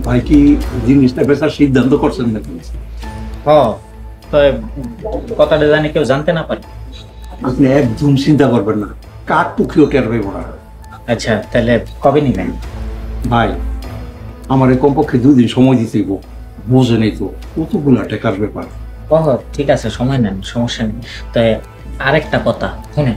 ভাই কি জিনিসটা বেচার সিদ্ধান্ত করছেন নাকি? হ্যাঁ, তো কথাটা জানি কেউ জানতে না পারে। আপনি একদম চিন্তা করবেন না, কাক পুখিও টের পাইব না। আচ্ছা, তাহলে কবে নিবেন? ভাই আমার কমপক্ষে 2 দিন সময় দিতেই বোঝে নেই তো কতগুলা টাকার ব্যাপার। ওহ ঠিক আছে, সময় নেন, সমস্যা নেই। তাই আরেকটা কথা শুনে,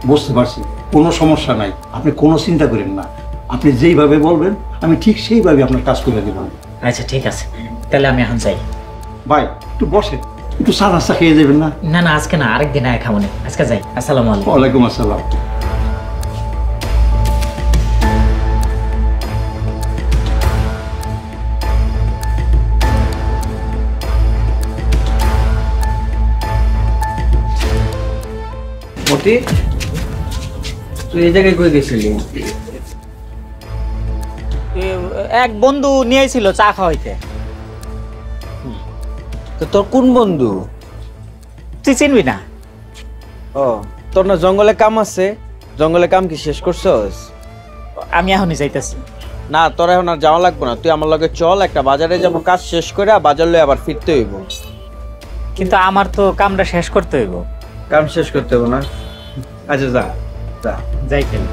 বুঝতে পারছি, কোনো সমস্যা নাই, আপনি কোনো চিন্তা করেন না। আপনি যেইভাবে বলবেন আমি ঠিক সেইভাবে আপনার কাজ করে দেব। আচ্ছা ঠিক আছে, তাহলে আমি এখন যাই। ভাই একটু বসেন, একটু চা নাস্তা খেয়ে যাবেন না? না না, আজকে না, আরেকদিন আয় খাবো না, আজকে যাই। আসসালামু আলাইকুম। ওয়ালাইকুম আসসালাম। মতি, তুই এই জায়গায় কই গেছিলি? এক বন্ধু নিয়েছিল চা খাওয়াইতে। তো তোর কোন বন্ধু? তুই চিনবি না? ও, তোর না জঙ্গলে কাম আছে? জঙ্গলে কাম কি শেষ করছস? আমি এখনই যাইতেছি। না, তোর এখন আর যাওয়া লাগবে না, তুই আমার লগে চল, একটা বাজারে যাবো, কাজ শেষ করে বাজার লয়ে আবার ফিরতে হইব। কিন্তু আমার তো কামটা শেষ করতে হইব। কাম শেষ করতে হইব না? আচ্ছা যা যা। যাই খেলি।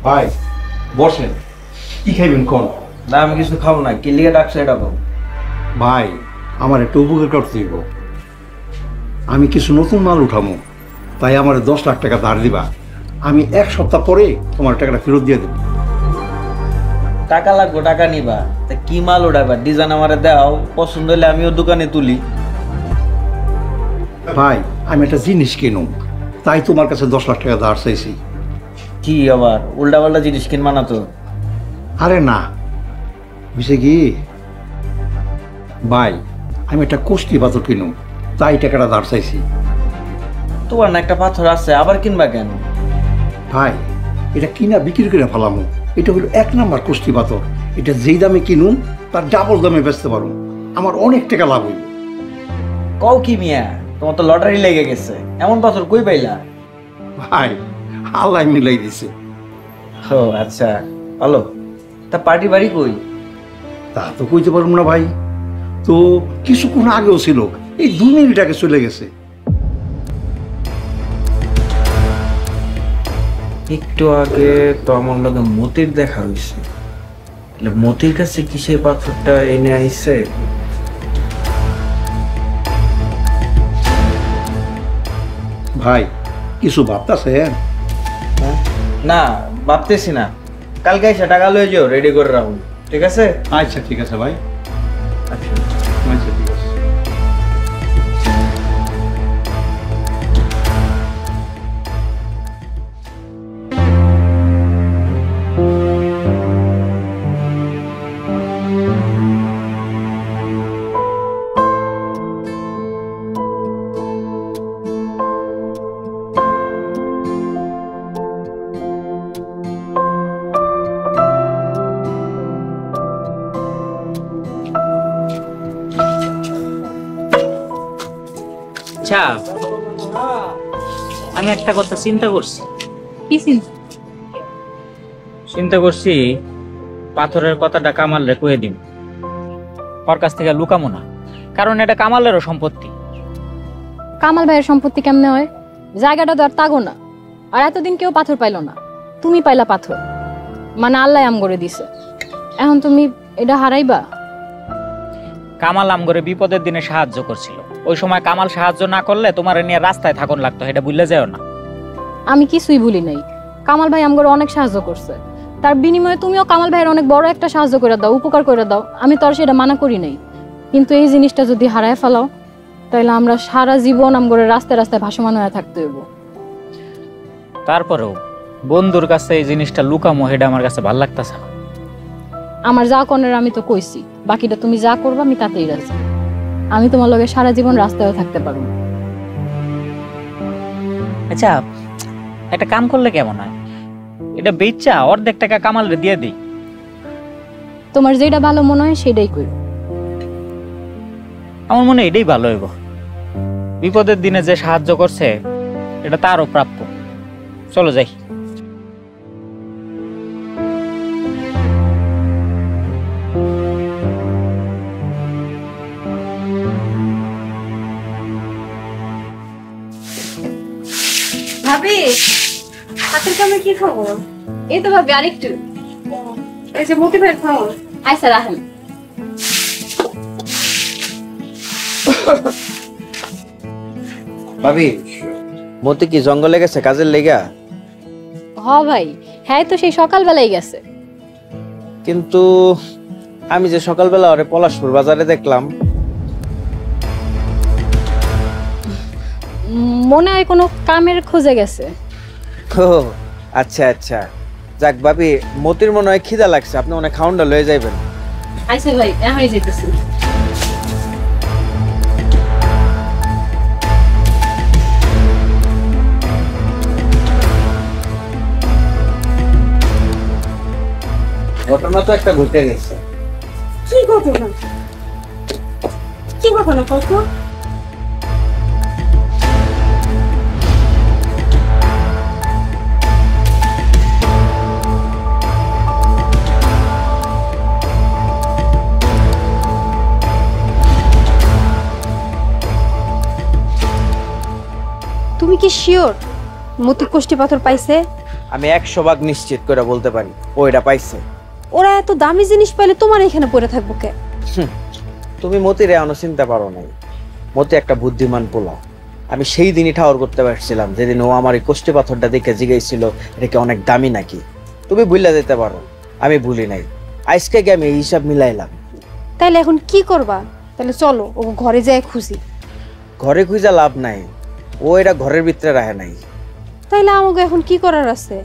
ভাই বসেন, কি খাইবেন কোন? না, আমি কিছু খাবো না। কি লিগে ডাকছে এটা বল। ভাই আমার একটু উপকার করতে দিব, আমি কিছু নতুন মাল উঠামো, তাই আমার 10 লাখ টাকা ধার দিবা। আমি 1 সপ্তাহ পরে তোমার টাকাটা ফেরত দিয়ে দেবো। টাকা লাগবে, টাকা নিবা? তা কি মাল উঠাবা? ডিজাইন আমারে দাও, পছন্দ হলে আমিও দোকানে তুলি। ভাই আমি একটা জিনিস কিনুম, তাই তোমার কাছে 10 লাখ টাকা ধার চাইছি। কি আবার উল্টা পাল্টা জিনিস কিনবা না তো? আরে না, বুঝছে কি ভাই, আমি একটা কষ্টি পাথর কিনুম, তাই টাকাটা ধার চাইছি। তোমার না একটা পাথর আছে, আবার কিনবা কেন? ভাই এটা কিনা বিক্রি করে ফেলামো, এটা হলো 1 নাম্বার কষ্টি পাথর। এটা যেই দামে কিনুম তার ডাবল দামে বেচতে পারো, আমার অনেক টাকা লাভ হইব। কও কি মিয়া, তোমার তো লটারি লেগে গেছে, এমন পাথর কই পাইলা? ভাই আল্লাহ মিলাই দিছে। ও আচ্ছা, ভালো। তা পার্টি বাড়ি কই? তা তো কইতে পারবো না ভাই, তো কিছুক্ষণ আগেও ছিল, এই 2 মিনিট আগে চলে গেছে। একটু আগে তো আমার লগে মতির দেখা হয়েছে, মতির কাছে কিসের পাথরটা এনে আইছে? ভাই কিছু ভাবতাছেন? না, ভাবতেছি না। কালকে এসে টাকা লয়ে যাও, রেডি করে রাখুন, ঠিক আছে? আচ্ছা ঠিক আছে ভাই। আচ্ছা। আচ্ছা ঠিক আছে। আচ্ছা, আমি একটা কথা চিন্তা করছি। কি চিন্তা? চিন্তা করছি পাথরের কথাটা কামালরে কয়ে দিন, ওর কাছ থেকে লুকামো না, কারণ এটা কামালেরও সম্পত্তি। কামাল ভাইয়ের সম্পত্তি কেমনে হয়? জায়গাটা তো আর তাগো না, আর এতদিন কেউ পাথর পাইলো না, তুমি পাইলা পাথর, মানে আল্লাহ আম করে দিছে। এখন তুমি এটা হারাইবা? কামাল আমগরে বিপদের দিনে সাহায্য করছিল, ওই সময় কামাল সাহায্য না করলে তোমার নিয়ে রাস্তায় থাকুন লাগতো, এটা ভুলে যাও না। আমি কিছুই ভুলি নাই, কামাল ভাই আমগরে অনেক সাহায্য করছে, তার বিনিময়ে তুমিও কামাল ভাইয়ের অনেক বড় একটা সাহায্য করে দাও, উপকার করে দাও, আমি তো আর সেটা মানা করি নাই। কিন্তু এই জিনিসটা যদি হারায় ফেলাও, তাহলে আমরা সারা জীবন আমগরে রাস্তায় রাস্তায় ভাসমান হয়ে থাকতে হইব। তারপরেও বন্ধুর কাছে এই জিনিসটা লুকামো, এটা আমার কাছে ভাল লাগতেছে না। আমার যা করার আমি তো কইছি, বাকিটা তুমি যা করবা আমি তাতেই রাজি। আমি তোমার লগে সারা জীবন রাস্তায় থাকতে পারবো। আচ্ছা একটা কাম করলে কেমন হয়, এটা বেচা অর্ধেক টাকা কামালরে দিয়ে দিই। তোমার যেটা ভালো মনে হয় সেটাই করো। আমার মনে হয় এটাই ভালো হইব। বিপদের দিনে যে সাহায্য করছে এটা তারও প্রাপ্য। চলো যাই। ভাবি, হাতের কামে কি খবর? এই তো ভাবি আরেকটু। এই যে মতি ভাইয়ের খবর। আচ্ছা রাখেন। ভাবি, মতি কি জঙ্গলে গেছে কাজের লেগা? হ ভাই, হ্যাঁ তো সেই সকালবেলাই গেছে। কিন্তু আমি যে সকালবেলা ওরে পলাশপুর বাজারে দেখলাম। মনে হয় কোনো কামের খোঁজে গেছে। ও আচ্ছা আচ্ছা, যাক ভাবি, মতির মনে হয় খিদা লাগছে, আপনি মনে হয় খাউন্ডা লয়ে যাইবেন। আচ্ছা ভাই, এখনই যেতেছি। ঘটনা তো একটা ঘটে গেছে। কি ঘটনা? কি ঘটনা কত? তুমি কি শিওর মতি কোষ্ঠী পাথর পাইছে? আমি 100% নিশ্চিত করে বলতে পারি ও এটা পাইছে। ওরা এত দামি জিনিস পাইলে তোমার এখানে পড়ে থাকবো কে? তুমি মতিরে এখনো চিনতে পারো নাই। মতি একটা বুদ্ধিমান পোলা। আমি সেই দিনই ঠাওর করতে পারছিলাম যেদিন ও আমার এই কোষ্ঠী পাথরটা দেখে জিজ্ঞাসছিল এটা কি অনেক দামি নাকি। তুমি ভুলে যেতে পারো, আমি ভুলি নাই। আজকে গিয়ে আমি এই হিসাব মিলাইলাম। তাইলে এখন কি করবা? তাহলে চলো ও ঘরে যায় খুঁজি। ঘরে খুঁজা লাভ নাই, ও এটা ঘরের ভিতরে রাখে নাই। তাইলে আমাকে এখন কি করার আছে?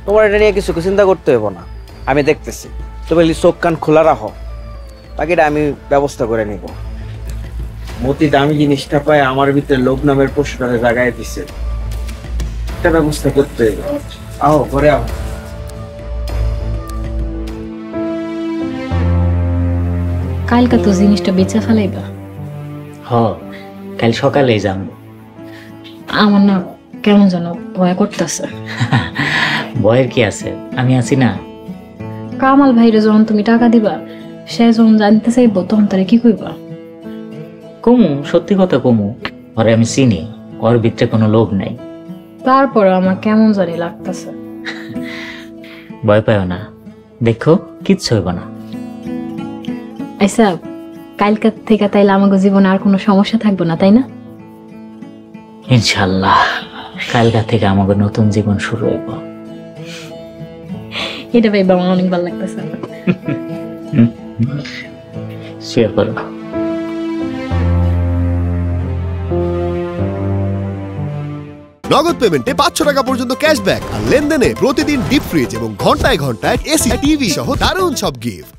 তোমার এটা নিয়ে কিছু চিন্তা করতে হবে না, আমি দেখতেছি। তুমি চোখ কান খোলা রাখো, বাকিটা আমি ব্যবস্থা করে নিব। মতি দামি জিনিসটা পায় আমার ভিতরে লোভ নামের পশুটাকে জাগায় দিছে, একটা ব্যবস্থা করতে হবে। আও ঘরে আও। কালকে তো জিনিসটা বেচে ফেলাইবা। হ, কাল সকালেই যাম। আমার না কেমন যেন ভয় করতেছে। ভয়ের কি আছে, আমি আছি না। কামাল ভাইরে যখন তুমি টাকা দিবা, সে যখন জানতে চাইবো তখন তারে কি কইবা? কমু, সত্যি কথা কমু। ওরে আমি চিনি, ওর ভিতরে কোনো লোভ নাই। তারপরে আমার কেমন জানি লাগতেছে। ভয় পাও না, দেখো কিচ্ছু হইব না। আচ্ছা, কালকার থেকে তাইলে আমাকে জীবনে আর কোনো সমস্যা থাকবে না, তাই না? ইনশাল্লাহ কালকা থেকে আমাকে নতুন জীবন শুরু হইব। এটা ভাই আমার অনেক ভালো লাগতেছে। শুয়ে পড়ো। নগদ পেমেন্টে 500 টাকা পর্যন্ত ক্যাশব্যাক আর লেনদেনে প্রতিদিন ডিপ ফ্রিজ এবং ঘন্টায় ঘন্টায় এসি টিভি সহ দারুণ সব গিফট।